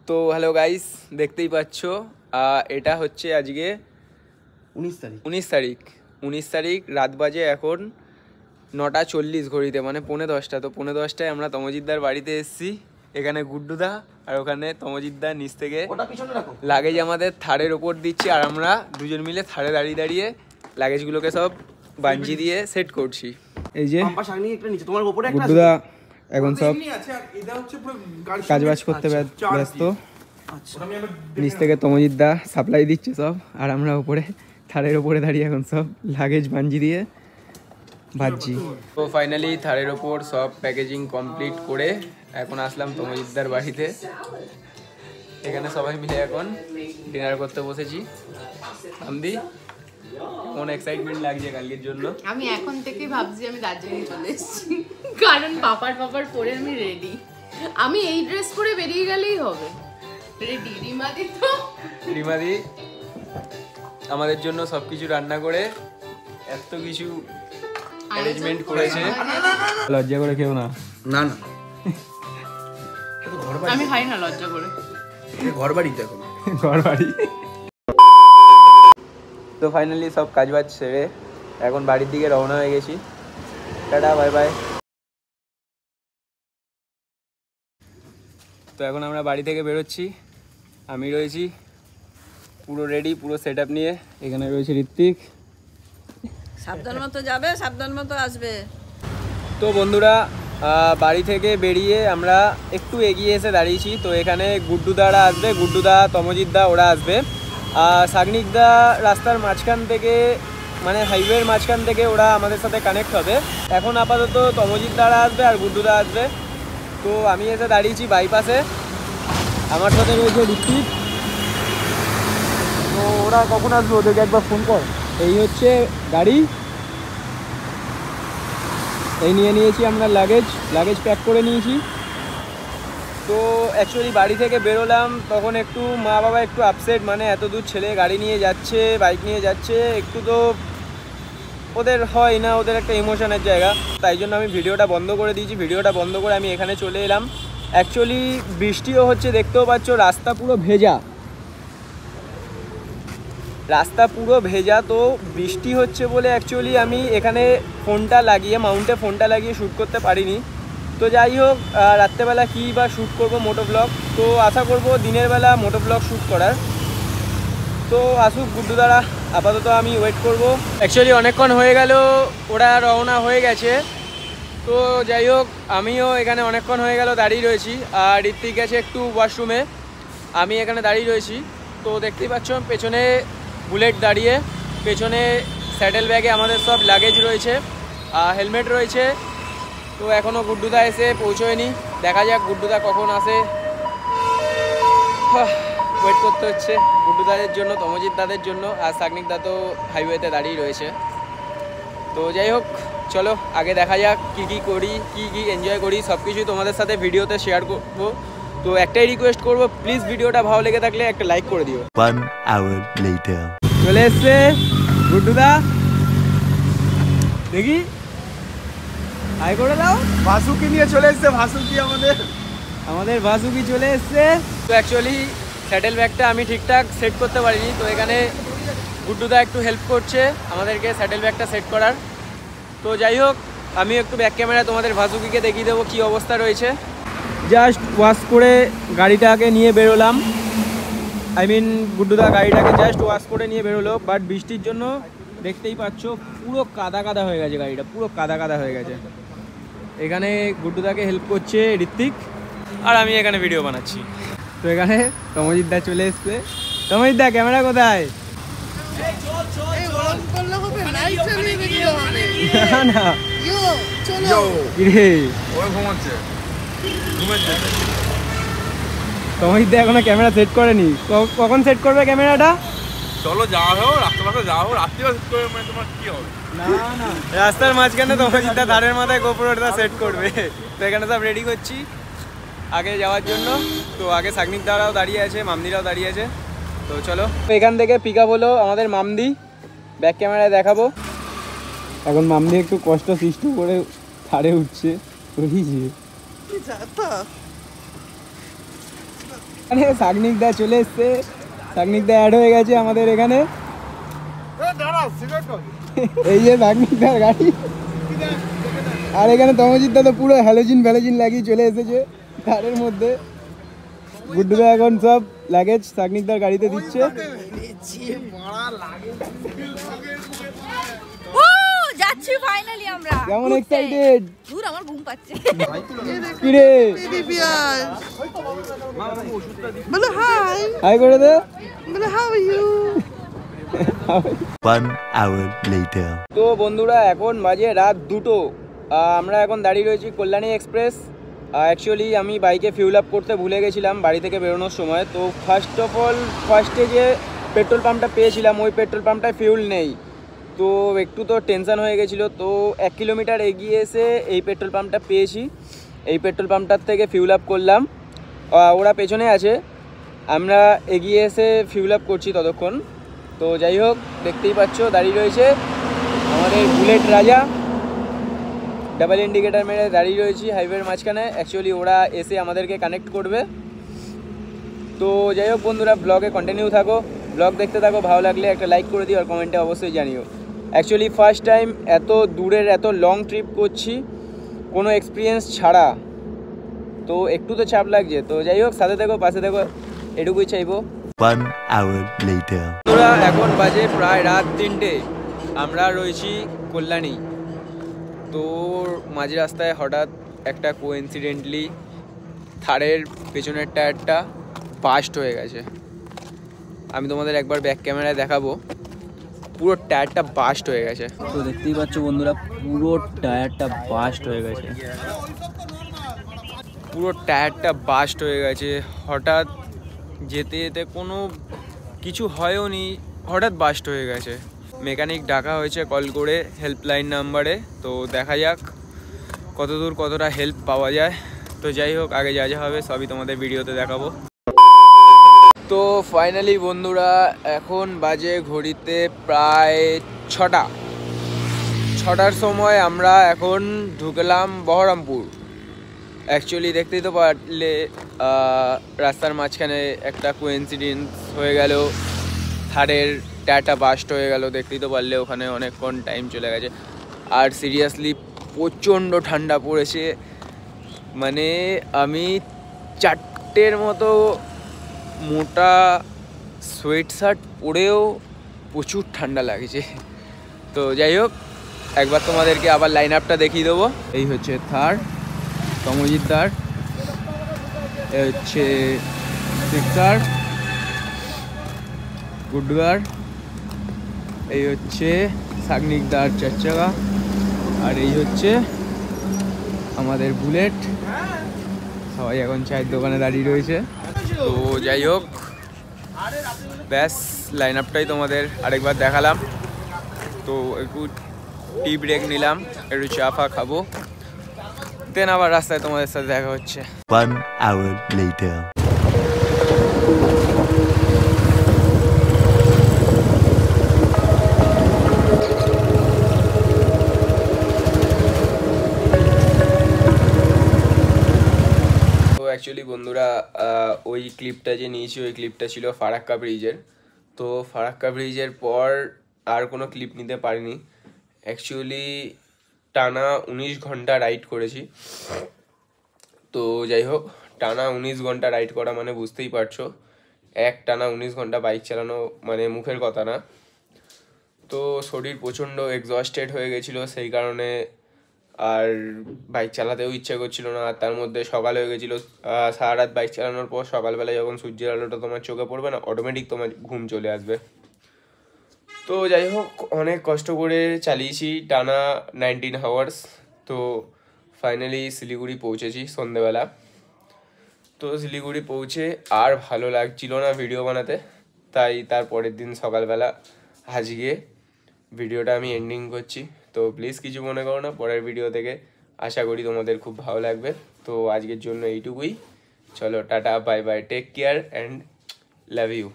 তো hello guys, দেখতেই পাচ্ছ এটা হচ্ছে আজকে 19 তারিখ রাত বাজে এখন 9:40 ঘড়িতে, মানে 9:45। তো 9:10টায় আমরা তমজিৎদার বাড়িতে এসেছি। এখানে গুড্ডুদা আর ওখানে তমজিৎদার নিচ থেকে লাগেজ আমাদের থারের ওপর দিচ্ছে, আর আমরা দুজন মিলে থারে দাঁড়িয়ে দাঁড়িয়ে লাগেজগুলোকে সব বাঞ্জি দিয়ে সেট করছি। এই যে গুড্ডুদা এখন সব কাজবাজ করতে ব্যস্ত, নিচ থেকে তমজিৎদা সাপ্লাই দিচ্ছে সব, আর আমরা উপরে থারের ওপরে দাঁড়িয়ে এখন সব লাগেজ বাঞ্জি দিয়ে ভাজছি। তো ফাইনালি থারের ওপর সব প্যাকেজিং কমপ্লিট করে এখন আসলাম তমজিৎদার বাড়িতে। এখানে সবাই মিলে এখন ডিনার করতে বসেছি। আমদি কোন এক্সাইটমেন্ট লাগছে কালকের জন্য? আমি এখন থেকে ভাবছি আমি দার্জিলিং চলে এসেছি, কারণ পাপার পরে আমি রেডি। আমি এই ড্রেস পরে বেরিয়ে গেলেই হবে। রেডি রিমাদি আমাদের জন্য সবকিছু রান্না করে এত কিছু অ্যারেঞ্জমেন্ট করেছে। লজ্জা করে কেউ না, না না আমি খাই না লজ্জা করে। ঘর বাড়িতে এখন ঘর বাড়ি। তো ফাইনালি সব কাজবাজ সেরে এখন বাড়ির দিকে রওনা হয়ে গেছি। Tata, bye by. তো এখন আমরা বাড়ি থেকে বেরোচ্ছি। আমি রয়েছি পুরো রেডি, পুরো সেট আপ নিয়ে। এখানে রয়েছে ঋত্বিক। সাবধান মতো যাবে, সাবধান মতো আসবে। তো বন্ধুরা, বাড়ি থেকে বেরিয়ে আমরা একটু এগিয়ে এসে দাঁড়িয়েছি। তো এখানে গুড্ডুদারা আসবে, গুড্ডুদা তমজিৎদা ওরা আসবে। সাগনিকদা রাস্তার মাঝখান থেকে, মানে হাইওয়ের মাঝখান থেকে ওরা আমাদের সাথে কানেক্ট হবে। এখন আপাতত তমজিৎদারা আসবে আর গুড্ডুদা আসবে। তো আমি এসে দাঁড়িয়েছি বাইপাসে, আমার সাথে রয়েছে ঋত্বিক। তো ওরা কখন আসবে ওদেরকে একবার ফোন কর। এই হচ্ছে গাড়ি, এই নিয়ে নিয়েছি আমরা লাগেজ প্যাক করে নিয়েছি। তো অ্যাকচুয়ালি বাড়ি থেকে বেরোলাম তখন একটু মা বাবা একটু আপসেট, মানে এত দূর ছেলে গাড়ি নিয়ে যাচ্ছে, বাইক নিয়ে যাচ্ছে, একটু তো ওদের হয় না, ওদের একটা ইমোশনের জায়গা। তাই জন্য আমি ভিডিওটা বন্ধ করে দিয়েছি। ভিডিওটা বন্ধ করে আমি এখানে চলে এলাম। অ্যাকচুয়ালি বৃষ্টিও হচ্ছে, দেখতেও পাচ্ছ রাস্তা পুরো ভেজা, তো বৃষ্টি হচ্ছে বলে অ্যাকচুয়ালি আমি এখানে মাউন্টে ফোনটা লাগিয়ে শ্যুট করতে পারিনি। তো যাই হোক, রাত্রেবেলা কী বা শ্যুট করব মোটো ব্লগ, তো আশা করব দিনের বেলা মোটো ব্লগ শ্যুট করার। তো আসুক গুড্ডুদারা, আপাতত আমি ওয়েট করব। অ্যাকচুয়ালি অনেকক্ষণ হয়ে গেল ওরা রওনা হয়ে গেছে। তো যাই হোক, আমিও এখানে অনেকক্ষণ হয়ে গেল দাঁড়িয়ে রয়েছি। আর ঋত্বিক গেছে একটু ওয়াশরুমে, আমি এখানে দাঁড়িয়ে রয়েছি। তো দেখতেই পাচ্ছ পেছনে বুলেট দাঁড়িয়ে, পেছনে স্যাডেল ব্যাগে আমাদের সব লাগেজ রয়েছে, হেলমেট রয়েছে। তো এখনও গুড্ডুদা এসে পৌঁছয়নি, দেখা যাক গুড্ডুদা কখন আসে। ওয়েট করতে হচ্ছে গুড্ডুদাদের জন্য, তমজিৎদাদের জন্য, আর সাগনিকদা তো হাইওয়েতে দাঁড়িয়ে রয়েছে। তো যাই হোক, চলো আগে দেখা যাক কী করি, কী এনজয় করি, সব কিছুই তোমাদের সাথে ভিডিওতে শেয়ার করবো। তো একটাই রিকোয়েস্ট করবো, প্লিজ ভিডিওটা ভালো লেগে থাকলে একটা লাইক করে দিও। 1 hour later চলে এসছে গুড্ডুদা, দেখি হাই করে দাও। ভাসুকি নিয়ে চলে এসছে, আমাদের ভাসুকি চলে এসছে। তো অ্যাকচুয়ালি স্যাডেল ব্যাগটা আমি ঠিকঠাক সেট করতে পারিনি, তো এখানে গুড্ডুদা একটু হেল্প করছে আমাদেরকে স্যাডেল ব্যাগটা সেট করার। তো যাই হোক, আমি একটু ব্যাক ক্যামেরায় তোমাদের ভাসুকিকে দেখিয়ে দেবো কী অবস্থা রয়েছে। জাস্ট ওয়াশ করে গাড়িটাকে নিয়ে বেরোলাম, গুড্ডুদা গাড়িটাকে জাস্ট ওয়াশ করে নিয়ে বেরোলো। বাট বৃষ্টির জন্য দেখতেই পাচ্ছ পুরো কাদা হয়ে গেছে, গাড়িটা পুরো কাদা হয়ে গেছে। এখানে গুড্ডুদাকে হেল্প করছে ঋত্বিক, আর আমি এখানে ভিডিও বানাচ্ছি। তো এখানে তমজিৎদা চলে এসছে। তমজিৎদা ক্যামেরা কোথায়? না তমজিৎদা এখনো ক্যামেরা সেট করেনি, কখন সেট করবে ক্যামেরাটা? চলো যাওয়া হোক, রাস্তা যাওয়া রাত্রি তোমার কি হবে? না রাস্তার মাঝখানে তমজিৎদা ধারের মাথায় গোপুরটা সেট করবে। তো এখানে সব রেডি করছি আগে যাওয়ার জন্য। তো আগে সাগনিকদারাও দাঁড়িয়ে আছে, মামদিরাও দাঁড়িয়ে আছে। তো চলো, এখান থেকে পিক আপ হলো আমাদের মামদি, ব্যাক ক্যামেরায় দেখাবো। এখন মামদি একটু কষ্ট সৃষ্টি করে ছাড়ে উঠছে। এখানে সাগনিক দা চলে এসছে, সাগনিক দা অ্যাড হয়ে গেছে আমাদের এখানে। এই যে সাগনিক দার গাড়ি, আর এখানে তমজিৎ দা তো পুরো হ্যালোজিন ফ্যালোজিন লাগিয়ে চলে এসেছে কারের মধ্যে। গুড্ডুদা এখন সব লাগেজ সাগনিকদার গাড়িতে দিচ্ছে। যাচ্ছি ফাইনালি আমরা। কেমন এক্সাইটেড? দূর আমার ঘুম পাচ্ছে। কি রে বলো হাই, হাই করে দে। বলো how are you. 1 hour later. তো বন্ধুরা এখন বাজে রাত 2টো। আমরা এখন দাঁড়িয়ে রয়েছি কল্যাণী এক্সপ্রেস। অ্যাকচুয়ালি আমি বাইকে ফিউল আপ করতে ভুলে গেছিলাম বাড়ি থেকে বেরোনোর সময়। তো ফার্স্টে যে পেট্রোল পাম্পটা পেয়েছিলাম ওই পেট্রোল পাম্পটায় ফিউল নেই। তো একটু তো টেনশান হয়ে গেছিলো। তো 1 কিলোমিটার এগিয়ে এসে এই পেট্রোল পাম্পটা পেয়েছি। এই পেট্রোল পাম্পটার থেকে ফিউল আপ করলাম। ওরা পেছনে আছে, আমরা এগিয়ে এসে ফিউল আপ করছি ততক্ষণ। তো যাই হোক, দেখতেই পাচ্ছ দাঁড়িয়ে রয়েছে আমাদের বুলেট রাজা, ডাবল ইন্ডিকেটার মেরে দাঁড়িয়ে রয়েছি হাইওয়ের মাঝখানে। অ্যাকচুয়ালি ওরা এসে আমাদেরকে কানেক্ট করবে। তো যাই হোক বন্ধুরা, ব্লগে কন্টিনিউ থাকো, ব্লগ দেখতে থাকো। ভালো লাগলে একটা লাইক করে দিও আর কমেন্টে অবশ্যই জানিও। অ্যাকচুয়ালি ফার্স্ট টাইম এত দূরের এত লং ট্রিপ করছি কোনো এক্সপিরিয়েন্স ছাড়া, তো একটু তো চাপ লাগছে। তো যাই হোক, সাথে দেখো পাশে দেখো, এটুকুই চাইবো। 1 hour later. বন্ধুরা এখন বাজে প্রায় রাত 3টে, আমরা রয়েছি কল্যাণী। তো মাঝ রাস্তায় হঠাৎ একটা কোইন্সিডেন্টলি থারের পেছনের টায়ারটা বাস্ট হয়ে গেছে। আমি তোমাদের একবার ব্যাক ক্যামেরায় দেখাবো, পুরো টায়ারটা বাস্ট হয়ে গেছে। তো দেখতেই পাচ্ছ বন্ধুরা, পুরো টায়ারটা বাস্ট হয়ে গেছে, পুরো টায়ারটা বাস্ট হয়ে গেছে। হঠাৎ যেতে যেতে কোনো কিছু হয়ও নি, হঠাৎ বাস্ট হয়ে গেছে। মেকানিক ডাকা হয়েছে কল করে হেল্পলাইন নাম্বারে। তো দেখা যাক কতদূর কতটা হেল্প পাওয়া যায়। তো যাই হোক, আগে যা যা হবে সবই তোমাদের ভিডিওতে দেখাবো। তো ফাইনালি বন্ধুরা এখন বাজে ঘড়িতে প্রায় 6টার সময় আমরা এখন ঢুকলাম বহরমপুর। অ্যাকচুয়ালি দেখতেই তো পারলে রাস্তার মাঝখানে একটা কোইন্সিডেন্স হয়ে গেল, থারের টায়ারটা বাস্ট হয়ে গেল। দেখতেই তো পারলে ওখানে অনেকক্ষণ টাইম চলে গেছে। আর সিরিয়াসলি প্রচণ্ড ঠান্ডা পড়েছে, মানে আমি 4টের মতো মোটা সোয়েট শার্ট পরেও প্রচুর ঠান্ডা লাগছে। তো যাই হোক, একবার তোমাদেরকে আবার লাইন আপটা দেখিয়ে দেবো। এই হচ্ছে থার তমজিৎ দার, এই হচ্ছে সিক্সার গুড্ডুদার, এই হচ্ছে সাগনিক দার 4 চাকা, আর এই হচ্ছে আমাদের বুলেট। সবাই এখন চায়ের দোকানে দাঁড়িয়ে রয়েছে। তো যাই হোক, ব্যাস লাইন আপটাই তোমাদের আরেকবার দেখালাম। তো একটু টি ব্রেক নিলাম, একটু চা ফা খাবো, দেন আবার রাস্তায় তোমাদের সাথে দেখা হচ্ছে। 1 hour later. অ্যাকচুয়ালি বন্ধুরা ওই ক্লিপটা যে নিয়েছি ওই ক্লিপটা ছিল ফারাক্কা ব্রিজের। তো ফারাক্কা ব্রিজের পর আর কোনো ক্লিপ নিতে পারিনি। অ্যাকচুয়ালি টানা 19 ঘন্টা রাইড করেছি। তো যাই হোক, টানা 19 ঘন্টা রাইড করা মানে বুঝতেই পারছো, টানা 19 ঘন্টা বাইক চালানো মানে মুখের কথা না। তো শরীর প্রচণ্ড এক্সস্টেড হয়ে গেছিলো, সেই কারণে আর বাইক চালাতেও ইচ্ছা করছিল না। আর তার মধ্যে সকাল হয়ে গেছিলো। সারা রাত বাইক চালানোর পর সকালবেলা যখন সূর্যের আলোটা তোমার চোখে পড়বে না, অটোমেটিক তোমার ঘুম চলে আসবে। তো যাই হোক, অনেক কষ্ট করে চালিয়েছি টানা 19 আওয়ার্স। তো ফাইনালি শিলিগুড়ি পৌঁছেছি সন্ধেবেলা। তো শিলিগুড়ি পৌঁছে আর ভালো লাগছিল না ভিডিও বানাতে, তাই তার পরের দিন সকালবেলা আজকে ভিডিওটা আমি এন্ডিং করছি। তো প্লিজ কিছু মনে করো না, পরের ভিডিও থেকে আশা করি তোমাদের খুব ভালো লাগবে। তো আজকের জন্য এইটুকুই, চলো tata bye bye, take care and love you.